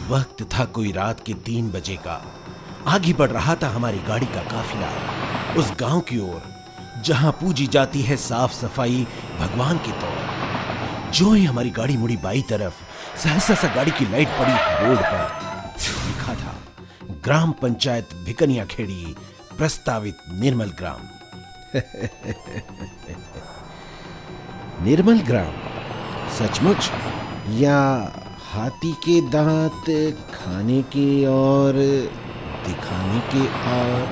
वक्त था कोई रात के 3 बजे का। आगे बढ़ रहा था हमारी गाड़ी का काफिला उस गांव की ओर जहां पूजी जाती है साफ सफाई भगवान के तौर। जो ही हमारी गाड़ी मुड़ी बाई तरफ, सहसा सा गाड़ी की लाइट पड़ी बोर्ड पर। लिखा था ग्राम पंचायत भिकनिया खेड़ी, प्रस्तावित निर्मल ग्राम। निर्मल ग्राम सचमुच, या हाथी के दांत खाने के और दिखाने के और?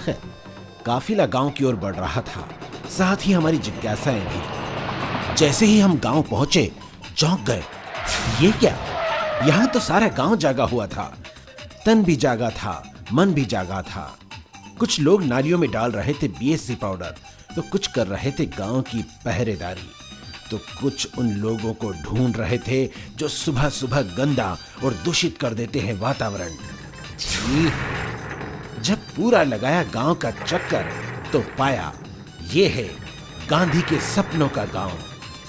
खैर, काफिला गांव की ओर बढ़ रहा था, साथ ही हमारी जिज्ञासाएं भी। जैसे ही हम गांव पहुंचे, चौंक गए। ये क्या? यहां तो सारा गांव जागा हुआ था। तन भी जागा था, मन भी जागा था। कुछ लोग नालियों में डाल रहे थे बीएससी पाउडर, तो कुछ कर रहे थे गांव की पहरेदारी, तो कुछ उन लोगों को ढूंढ रहे थे जो सुबह सुबह गंदा और दूषित कर देते हैं वातावरण। जब पूरा लगाया गांव का चक्कर, तो पाया ये है गांधी के सपनों का गांव।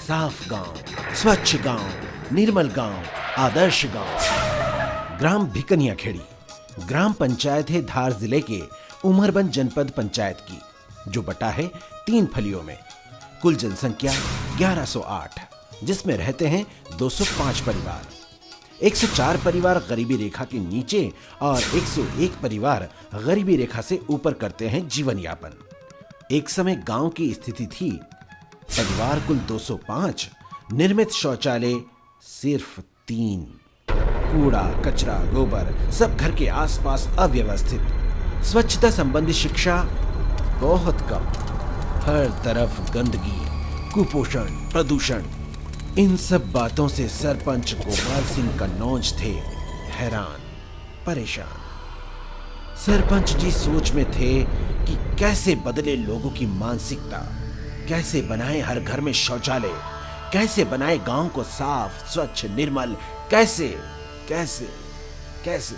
साफ गांव, स्वच्छ गांव, निर्मल गांव, आदर्श गांव। ग्राम भिकनिया खेड़ी ग्राम पंचायत है धार जिले के उमरबंद जनपद पंचायत की, जो बटा है 3 फलियों में। कुल जनसंख्या 1108, जिसमें रहते हैं 205 परिवार। 104 परिवार गरीबी रेखा के नीचे और 101 परिवार गरीबी रेखा से ऊपर करते हैं जीवन यापन। एक समय गांव की स्थिति थी, परिवार कुल 205, निर्मित शौचालय सिर्फ 3, कूड़ा कचरा गोबर सब घर के आसपास अव्यवस्थित, स्वच्छता संबंधी शिक्षा बहुत कम, हर तरफ गंदगी, कुपोषण, प्रदूषण। इन सब बातों से सरपंच गोपाल सिंह कन्नौज थे हैरान, परेशान। सरपंच जी सोच में थे कि कैसे बदले लोगों की मानसिकता, कैसे बनाए हर घर में शौचालय, कैसे बनाए गांव को साफ स्वच्छ निर्मल, कैसे कैसे कैसे।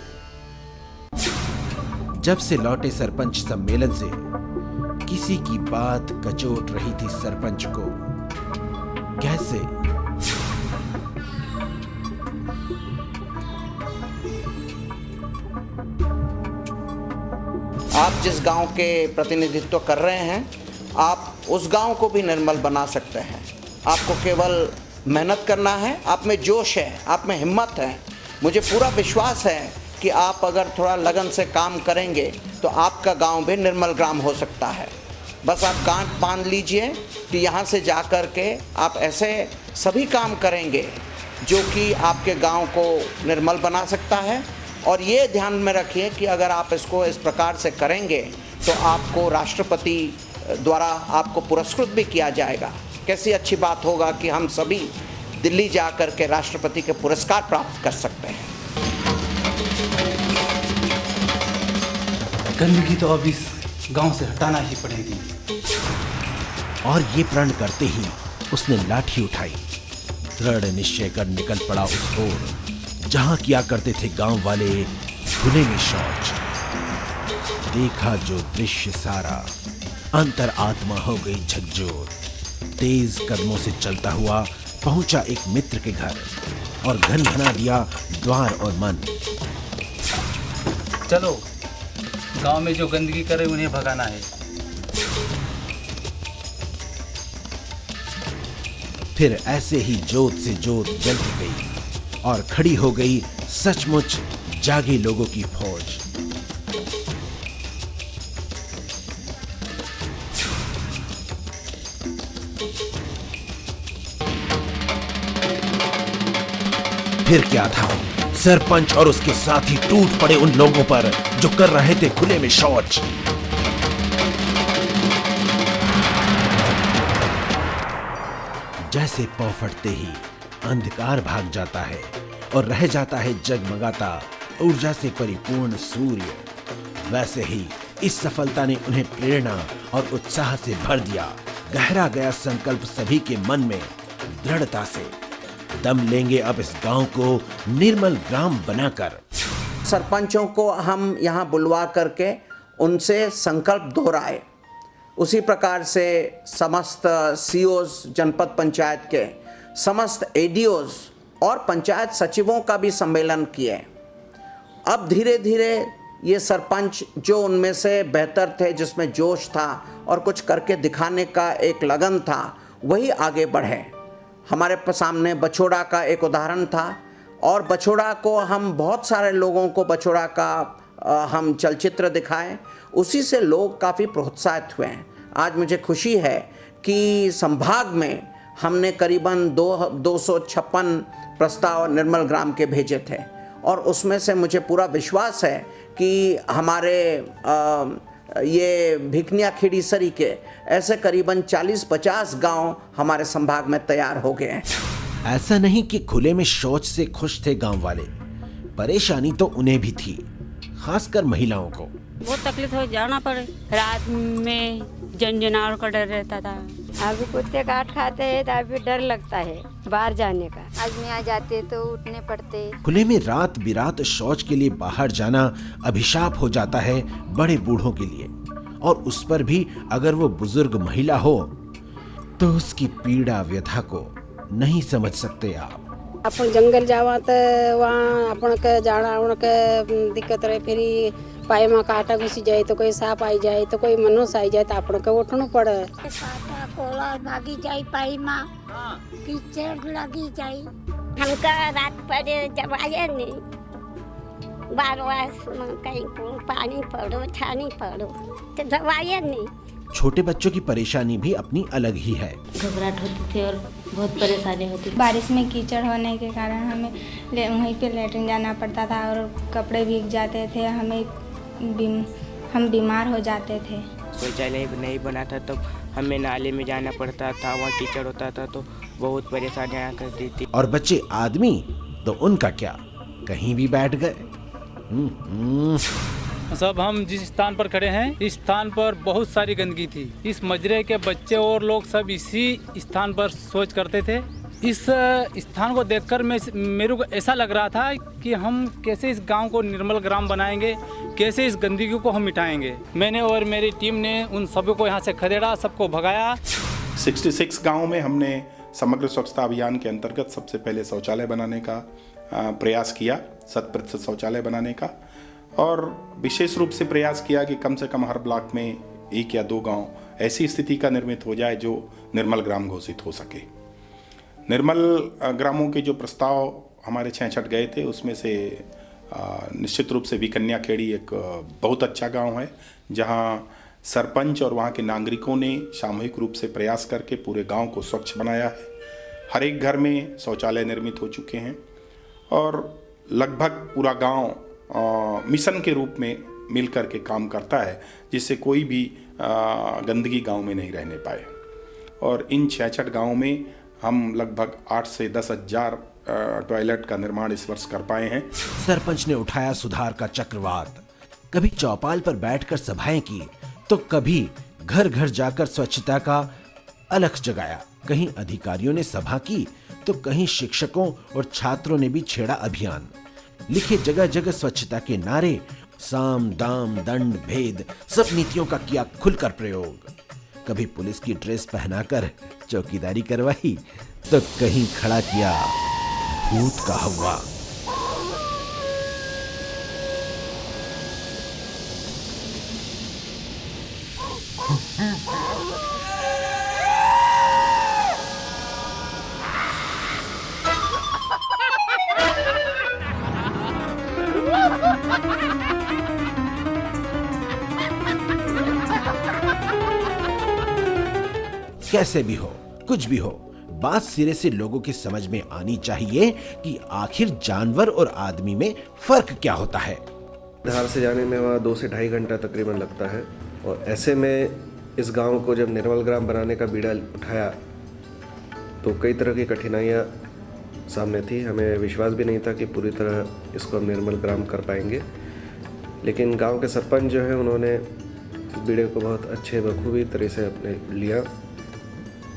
जब से लौटे सरपंच सम्मेलन से, किसी की बात कचोट रही थी सरपंच को। कैसे? आप जिस गांव के प्रतिनिधित्व कर रहे हैं, आप उस गांव को भी निर्मल बना सकते हैं। आपको केवल मेहनत करना है, आप में जोश है, आप में हिम्मत है। मुझे पूरा विश्वास है कि आप अगर थोड़ा लगन से काम करेंगे तो आपका गांव भी निर्मल ग्राम हो सकता है। बस आप गांठ बांध लीजिए कि यहाँ से जा कर के आप ऐसे सभी काम करेंगे जो कि आपके गांव को निर्मल बना सकता है। और ये ध्यान में रखिए कि अगर आप इसको इस प्रकार से करेंगे तो आपको राष्ट्रपति द्वारा आपको पुरस्कृत भी किया जाएगा। कैसी अच्छी बात होगा कि हम सभी दिल्ली जा कर के राष्ट्रपति के पुरस्कार प्राप्त कर सकते हैं। गंदगी तो अब इस गांव से हटाना ही पड़ेगी। और ये प्रण करते ही उसने लाठी उठाई, दृढ़ निश्चय कर निकल पड़ा उस ओर जहां किया करते थे गांव वाले खुले में शौच। देखा जो दृश्य सारा, अंतर आत्मा हो गई झकझोर। तेज कदमों से चलता हुआ पहुंचा एक मित्र के घर और घन बना दिया द्वार और मन। चलो, गांव में जो गंदगी करे उन्हें भगाना है। फिर ऐसे ही जोत से जोत जलती गई और खड़ी हो गई सचमुच जागे लोगों की फौज। फिर क्या था, सरपंच और उसके साथी टूट पड़े उन लोगों पर जो कर रहे थे खुले में शौच। जैसे पौ फटते ही अंधकार भाग जाता है और रह जाता है जगमगाता ऊर्जा से परिपूर्ण सूर्य, वैसे ही इस सफलता ने उन्हें प्रेरणा और उत्साह से भर दिया। गहरा गया संकल्प सभी के मन में दृढ़ता से, दम लेंगे अब इस गांव को निर्मल ग्राम बनाकर। सरपंचों को हम यहाँ बुलवा करके उनसे संकल्प दोहराए। उसी प्रकार से समस्त सीओज जनपद पंचायत के, समस्त एडीओज और पंचायत सचिवों का भी सम्मेलन किए। अब धीरे धीरे ये सरपंच जो उनमें से बेहतर थे, जिसमें जोश था और कुछ करके दिखाने का एक लगन था, वही आगे बढ़े। हमारे सामने बछोड़ा का एक उदाहरण था और बछोड़ा को हम बहुत सारे लोगों को बछोड़ा का हम चलचित्र दिखाएं, उसी से लोग काफ़ी प्रोत्साहित हुए हैं। आज मुझे खुशी है कि संभाग में हमने करीबन 256 प्रस्ताव निर्मल ग्राम के भेजे थे और उसमें से मुझे पूरा विश्वास है कि हमारे ये भिकनिया खिड़ीसरी के ऐसे करीबन 40-50 गांव हमारे संभाग में तैयार हो गए हैं। ऐसा नहीं कि खुले में शौच से खुश थे गांव वाले, परेशानी तो उन्हें भी थी, खासकर महिलाओं को। बहुत तकलीफ हो, जाना पड़े, रात में जानवर का डर रहता था। अभी कुत्ते काट खाते हैं तो अभी डर लगता है बाहर जाने का। आदमी आ जाते तो उठने पड़ते। खुले में रात बिरात शौच के लिए बाहर जाना अभिशाप हो जाता है बड़े बूढ़ों के लिए, और उस पर भी अगर वो बुजुर्ग महिला हो तो उसकी पीड़ा व्यथा को नहीं समझ सकते आप। अपन जंगल जावा तो वहाँ अपन के जाना उनके दिक्कत रहे, फिर पाई में कांटा घुसी जाए तो कोई सांप आई जाए तो कोई मनुष्य आई जाए तो अपन के उठना पड़े। कांटा कोला भागी जाए, पाई में कीचड़ लगी जाए। हमका रात पड़े जब आए नहीं, बार कहीं पानी पड़ो छानी पड़ो तो दवाई नहीं। छोटे बच्चों की परेशानी भी अपनी अलग ही है। घबराहट होती थी और बहुत परेशानी होती थी। बारिश में कीचड़ होने के कारण हमें वहीं पे लेटरिन जाना पड़ता था और कपड़े भीग जाते थे, हम बीमार हो जाते थे। शौचालय नहीं बना था तो हमें नाले में जाना पड़ता था, वहाँ कीचड़ होता था तो बहुत परेशानियाँ करती थी। और बच्चे आदमी तो उनका क्या, कहीं भी बैठ गए। सब हम जिस स्थान पर खड़े हैं, इस स्थान पर बहुत सारी गंदगी थी। इस मजरे के बच्चे और लोग सब इसी स्थान पर शौच करते थे। इस स्थान को देखकर मेरे को ऐसा लग रहा था कि हम कैसे इस गांव को निर्मल ग्राम बनाएंगे, कैसे इस गंदगी को हम मिटाएंगे। मैंने और मेरी टीम ने उन सभी को यहाँ से खदेड़ा, सबको भगाया। 66 गाँव में हमने समग्र स्वच्छता अभियान के अंतर्गत सबसे पहले शौचालय बनाने का प्रयास किया, 100% शौचालय बनाने का, और विशेष रूप से प्रयास किया कि कम से कम हर ब्लॉक में 1 या 2 गांव ऐसी स्थिति का निर्मित हो जाए जो निर्मल ग्राम घोषित हो सके। निर्मल ग्रामों के जो प्रस्ताव हमारे 66 गए थे, उसमें से निश्चित रूप से भिकनिया खेड़ी एक बहुत अच्छा गांव है, जहां सरपंच और वहां के नागरिकों ने सामूहिक रूप से प्रयास करके पूरे गांव को स्वच्छ बनाया है। हर एक घर में शौचालय निर्मित हो चुके हैं और लगभग पूरा गांव मिशन के रूप में मिल कर के काम करता है, जिससे कोई भी गंदगी गांव में नहीं रहने पाए। और इन 66 गाँव में हम लगभग 8 से 10 हज़ार टॉयलेट का निर्माण इस वर्ष कर पाए हैं। सरपंच ने उठाया सुधार का चक्रवात, कभी चौपाल पर बैठकर सभाएं की तो कभी घर घर जाकर स्वच्छता का अलख जगाया। कहीं अधिकारियों ने सभा की तो कहीं शिक्षकों और छात्रों ने भी छेड़ा अभियान। लिखे जगह जगह स्वच्छता के नारे, साम दाम दंड भेद सब नीतियों का किया खुलकर प्रयोग। कभी पुलिस की ड्रेस पहनाकर चौकीदारी करवाई तो कहीं खड़ा किया भूत का हवा। कैसे भी हो, कुछ भी हो, बात सिरे से लोगों की समझ में आनी चाहिए कि आखिर जानवर और आदमी में फर्क क्या होता है। धार से जाने में वहाँ 2 से ढाई घंटा तकरीबन लगता है, और ऐसे में इस गांव को जब निर्मल ग्राम बनाने का बीड़ा उठाया तो कई तरह की कठिनाइयाँ सामने थी। हमें विश्वास भी नहीं था कि पूरी तरह इसको हम निर्मल ग्राम कर पाएंगे, लेकिन गांव के सरपंच जो है उन्होंने इस बीड़े को बहुत अच्छे बखूबी तरह से अपने लिया।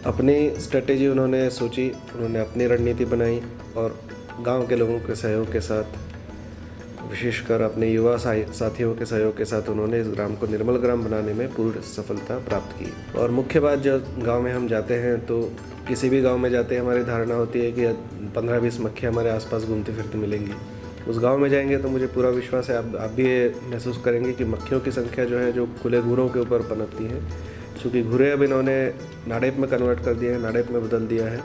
अपनी स्ट्रेटेजी उन्होंने सोची, उन्होंने अपनी रणनीति बनाई और गांव के लोगों के सहयोग के साथ विशेषकर अपने युवा साथियों के सहयोग के साथ उन्होंने इस ग्राम को निर्मल ग्राम बनाने में पूर्ण सफलता प्राप्त की। और मुख्य बात, जब गांव में हम जाते हैं तो किसी भी गांव में जाते हैं हमारी धारणा होती है कि 15-20 मक्खियाँ हमारे आसपास घूमती फिरती मिलेंगी। उस गांव में जाएंगे तो मुझे पूरा विश्वास है आप भी ये महसूस करेंगे कि मक्खियों की संख्या जो है जो खुले घूरों के ऊपर पनपती है। चूँकि घूरे अब इन्होंने नाडेप में कन्वर्ट कर दिए हैं, नाडेप में बदल दिया है,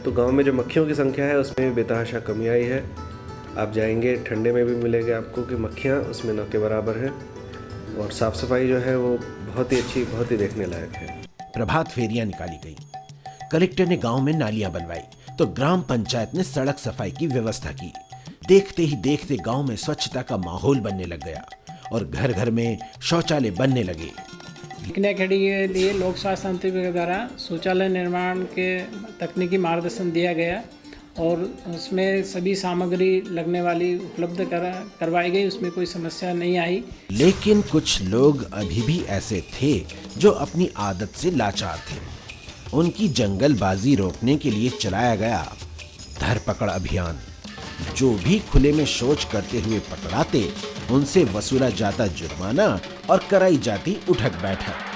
तो गांव में जो मक्खियों की संख्या है उसमें बेतहाशा कमी आई है। आप जाएंगे ठंडे में भी मिलेगा आपको कि मक्खियाँ उसमें न के बराबर हैं, और साफ़ सफाई जो है वो बहुत ही अच्छी, बहुत ही देखने लायक है। प्रभात फेरियां निकाली गई, कलेक्टर ने गांव में नालियां बनवाई तो ग्राम पंचायत ने सड़क सफाई की व्यवस्था की। देखते ही देखते गांव में स्वच्छता का माहौल बनने लग गया और घर घर में शौचालय बनने लगे। भिकनियाखेड़ी के लिए लोक स्वास्थ्य तंत्र के द्वारा शौचालय निर्माण के तकनीकी मार्गदर्शन दिया गया और उसमें सभी सामग्री लगने वाली उपलब्ध करवाई गई, उसमें कोई समस्या नहीं आई। लेकिन कुछ लोग अभी भी ऐसे थे जो अपनी आदत से लाचार थे। उनकी जंगलबाजी रोकने के लिए चलाया गया धरपकड़ अभियान। जो भी खुले में शौच करते हुए पकड़ाते उनसे वसूला जाता जुर्माना और कराई जाती उठक बैठक।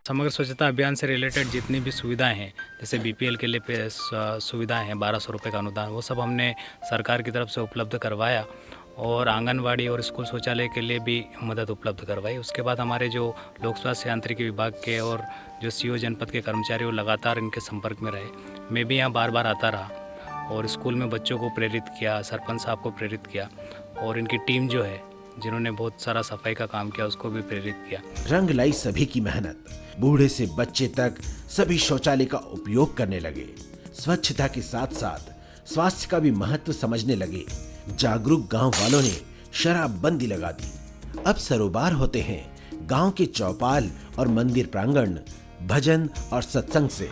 समग्र स्वच्छता अभियान से रिलेटेड जितनी भी सुविधाएं हैं, जैसे बीपीएल के लिए सुविधाएं हैं, 1200 रुपये का अनुदान, वो सब हमने सरकार की तरफ से उपलब्ध करवाया और आंगनवाड़ी और स्कूल शौचालय के लिए भी मदद उपलब्ध करवाई। उसके बाद हमारे जो लोक स्वास्थ्य यांत्रिकी विभाग के और जो सीओ जनपद के कर्मचारी वो लगातार इनके संपर्क में रहे। मैं भी यहाँ बार बार आता रहा और स्कूल में बच्चों को प्रेरित किया, सरपंच साहब को प्रेरित किया और इनकी टीम जो है जिन्होंने बहुत सारा सफाई का काम किया उसको भी प्रेरित किया। रंग लाई सभी की मेहनत, बूढ़े से बच्चे तक सभी शौचालय का उपयोग करने लगे। स्वच्छता के साथ साथ स्वास्थ्य का भी महत्व समझने लगे। जागरूक गांव वालों ने शराबबंदी लगा दी। अब सरोबार होते हैं गांव के चौपाल और मंदिर प्रांगण भजन और सत्संग से।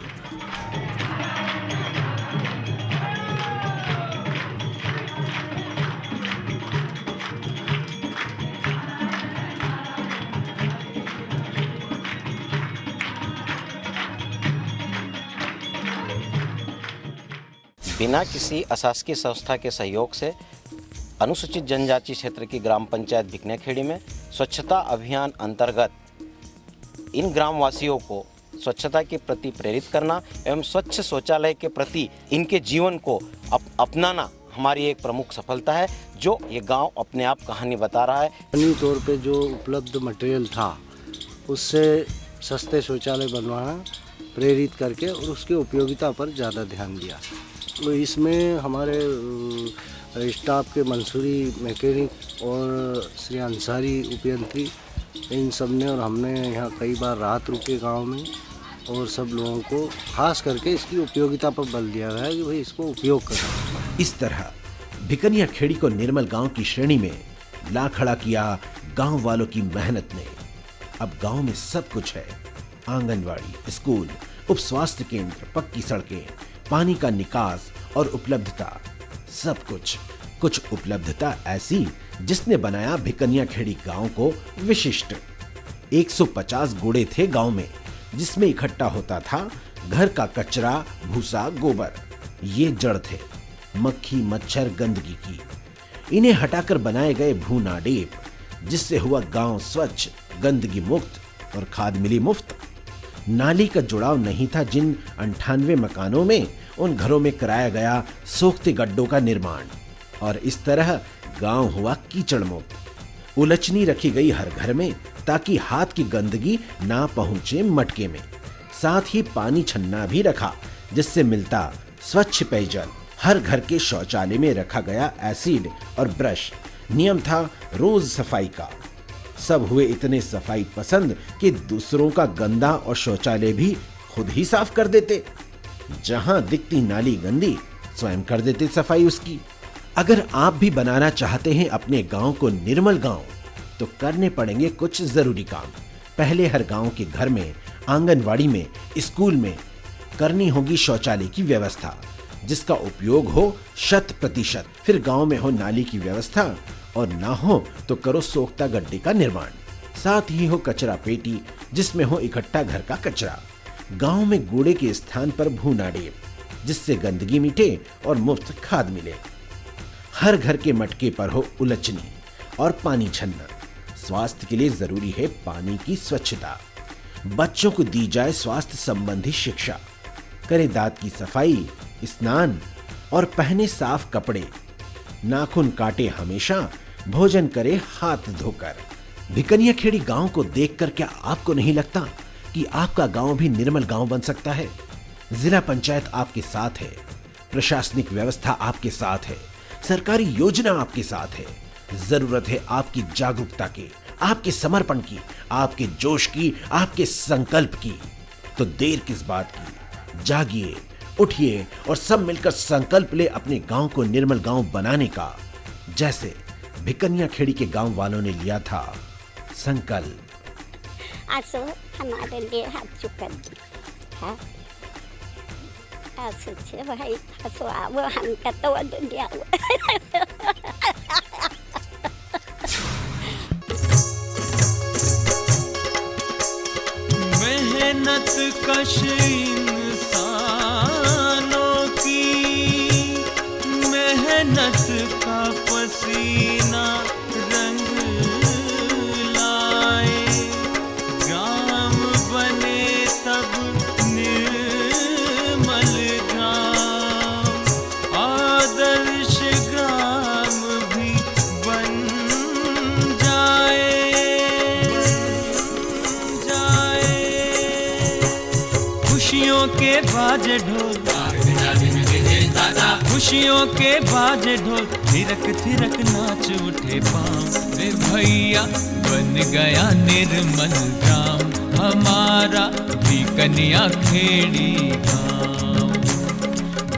बिना किसी अशासकीय संस्था के सहयोग से अनुसूचित जनजाति क्षेत्र की ग्राम पंचायत भिकनियाखेड़ी में स्वच्छता अभियान अंतर्गत इन ग्रामवासियों को स्वच्छता के प्रति प्रेरित करना एवं स्वच्छ शौचालय के प्रति इनके जीवन को अपनाना हमारी एक प्रमुख सफलता है, जो ये गांव अपने आप कहानी बता रहा है। बनी तौर पे जो उपलब्ध मटेरियल था उससे सस्ते शौचालय बनवाना प्रेरित करके और उसकी उपयोगिता पर ज़्यादा ध्यान दिया। तो इसमें हमारे स्टाफ के मंसूरी मैकेनिक और श्री अंसारी उपयंत्री इन सब ने और हमने यहाँ कई बार रात रुके गांव में और सब लोगों को खास करके इसकी उपयोगिता पर बल दिया गया है कि भाई इसको उपयोग करें। इस तरह भिकनियाखेड़ी को निर्मल गांव की श्रेणी में ला खड़ा किया गांव वालों की मेहनत ने। अब गांव में सब कुछ है, आंगनवाड़ी, स्कूल, उप स्वास्थ्य केंद्र, पक्की सड़कें, पानी का निकास और उपलब्धता, सब कुछ उपलब्धता ऐसी जिसने बनाया भिकनियाखेड़ी गांव को विशिष्ट। 150 गोड़े थे गांव में जिसमें इकट्ठा होता था घर का कचरा, भूसा, गोबर। ये जड़ थे मक्खी, मच्छर, गंदगी की। इन्हें हटाकर बनाए गए भूनाडेप, जिससे हुआ गांव स्वच्छ, गंदगी मुक्त और खाद मिली मुफ्त। नाली का जुड़ाव नहीं था जिन 98 मकानों में, उन घरों में कराया गया सोखते गड्ढों का निर्माण और इस तरह गांव हुआ कीचड़ मुक्त। उलचनी रखी गई हर घर में ताकि हाथ की गंदगी ना पहुंचे मटके में। साथ ही पानी छन्ना भी रखा जिससे मिलता स्वच्छ पेयजल। हर घर के शौचालय में रखा गया एसिड और ब्रश। नियम था रोज सफाई का। सब हुए इतने सफाई पसंद कि दूसरों का गंदा और शौचालय भी खुद ही साफ कर देते। जहां दिखती नाली गंदी, स्वयं कर देते सफाई उसकी। अगर आप भी बनाना चाहते हैं अपने गांव को निर्मल गांव, तो करने पड़ेंगे कुछ जरूरी काम। पहले हर गांव के घर में, आंगनवाड़ी में, स्कूल में करनी होगी शौचालय की व्यवस्था जिसका उपयोग हो 100%। फिर गांव में हो नाली की व्यवस्था और ना हो तो करो सोखता गड्ढे का निर्माण। साथ ही हो कचरा पेटी जिसमें हो इकट्ठा घर का कचरा। गांव में कूड़े के स्थान पर भूनाडेप जिससे गंदगी मिटे और मुफ्त खाद मिले। हर हर घर के मटके पर हो उलचनी और पानी छन्ना। स्वास्थ्य के लिए जरूरी है पानी की स्वच्छता। बच्चों को दी जाए स्वास्थ्य संबंधी शिक्षा। करें दांत की सफाई, स्नान और पहने साफ कपड़े। नाखून काटे हमेशा, भोजन करे हाथ धोकर। भिकनिया खेड़ी गांव को देखकर क्या आपको नहीं लगता कि आपका गांव भी निर्मल गांव बन सकता है? जिला पंचायत आपके साथ है, प्रशासनिक व्यवस्था आपके साथ है, सरकारी योजना आपके साथ है। जरूरत है आपकी जागरूकता की, आपके समर्पण की, आपके जोश की, आपके संकल्प की। तो देर किस बात की? जागिए, उठिए और सब मिलकर संकल्प ले अपने गांव को निर्मल गांव बनाने का, जैसे भिकनिया खेड़ी के गांव वालों ने लिया था संकल्प। आसो हमारे लिए हाथ चुका दी। हाँ आसो छे भाई, आसो आवो हम कतो दुनिया। मेहनत कश इंसानों की, मेहनत का पसीना रंग लाए। ग्राम बने तब निर्मल ग्राम, आदर्श ग्राम भी बन जाए। खुशियों के बाजे ढोल, खुशियों के बाजे ढोल, थिरक थिरक नाच उठे पाँव। रे भैया बन गया निर्मल ग्राम, हमारा भिकनिया खेड़ी गाँव।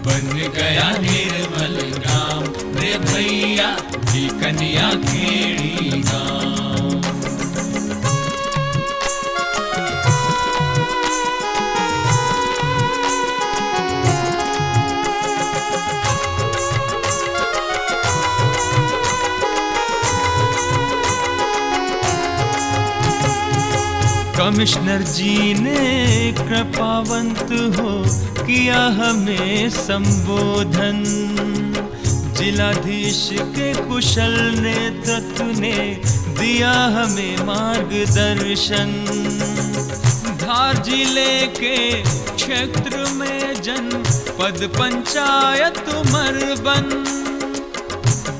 बन गया निर्मल ग्राम, रे भैया भिकनिया खेड़ी गाँव। कमिश्नर जी ने कृपावंत हो किया हमें संबोधन। जिलाधीश के कुशल नेतृत्व ने दिया हमें मार्गदर्शन। धार जिले के क्षेत्र में जनपद पंचायत मरबन,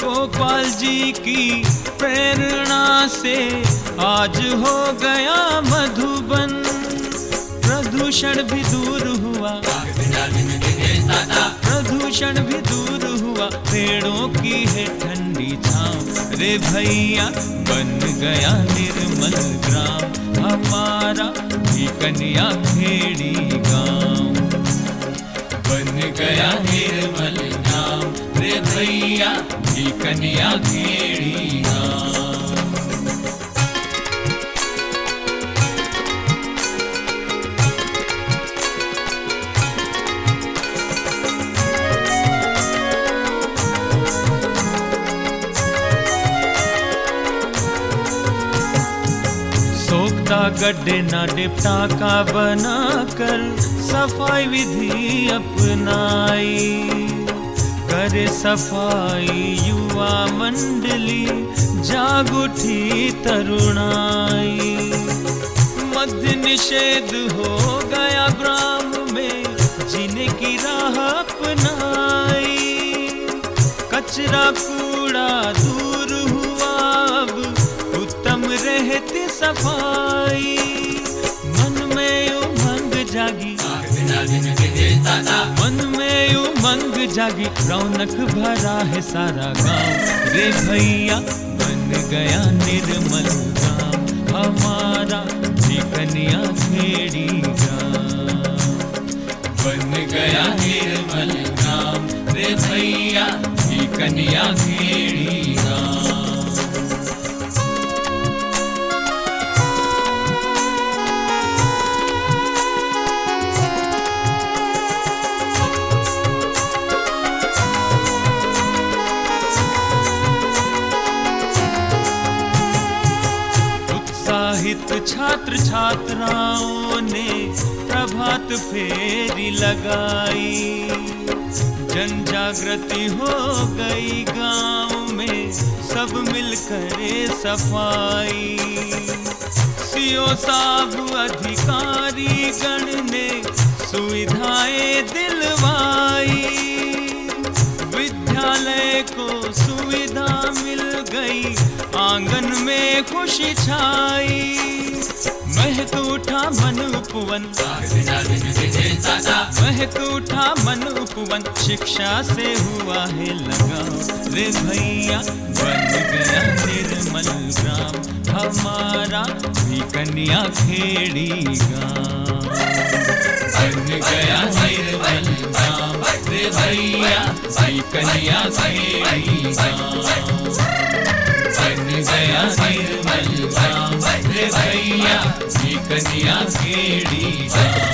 गोपाल जी की प्रेरणा से आज हो गया मधुबन। प्रदूषण भी दूर हुआ, प्रदूषण भी दूर हुआ, पेड़ों की है ठंडी छांव। रे भैया बन गया निर्मल ग्राम, हमारा भिकनिया खेड़ी गाँव। बन गया निर्मल ग्राम, रे भैया भिकनिया खेड़ी गाँव। गड्ढे ना डिप्टा का बनाकर सफाई विधि अपनाई। करे सफाई युवा मंडली, जाग उठी तरुणाई। मद्य निषेध हो गया ग्राम में, जीने की राह अपनाई। कचरा कूड़ा दूर हुआ, अब उत्तम रहती सफाई। मन में उमंग जागी, मन में उमंग जागी, रौनक भरा है सारा गांव। रे भैया बन गया निर्मल गांव, हमारा भिकनिया खेड़ी गांव। बन गया निर्मल गांव, रे भैया भिकनिया खेड़ी गांव। छात्र छात्राओं ने प्रभात फेरी लगाई। जन जागृति हो गई गांव सब मिल करे सफाई। सीओ साहब अधिकारी गण ने सुविधाएं दिलवाई, विद्यालय को सुविधा मिल गई, आंगन में खुशी छाई। महक उठा मन उपवन, महक उठा मन उपवन, शिक्षा से हुआ है लगाव। रे भैया बन गया निर्मल ग्राम, हमारा भी कन्या खेड़ी गाँव। बन गया निर्मल ग्राम, रे भैया भी कन्या खेड़ी गाँव। बन गया निर्मल ग्राम, रे भैया भी कन्या खेड़ी गाँव।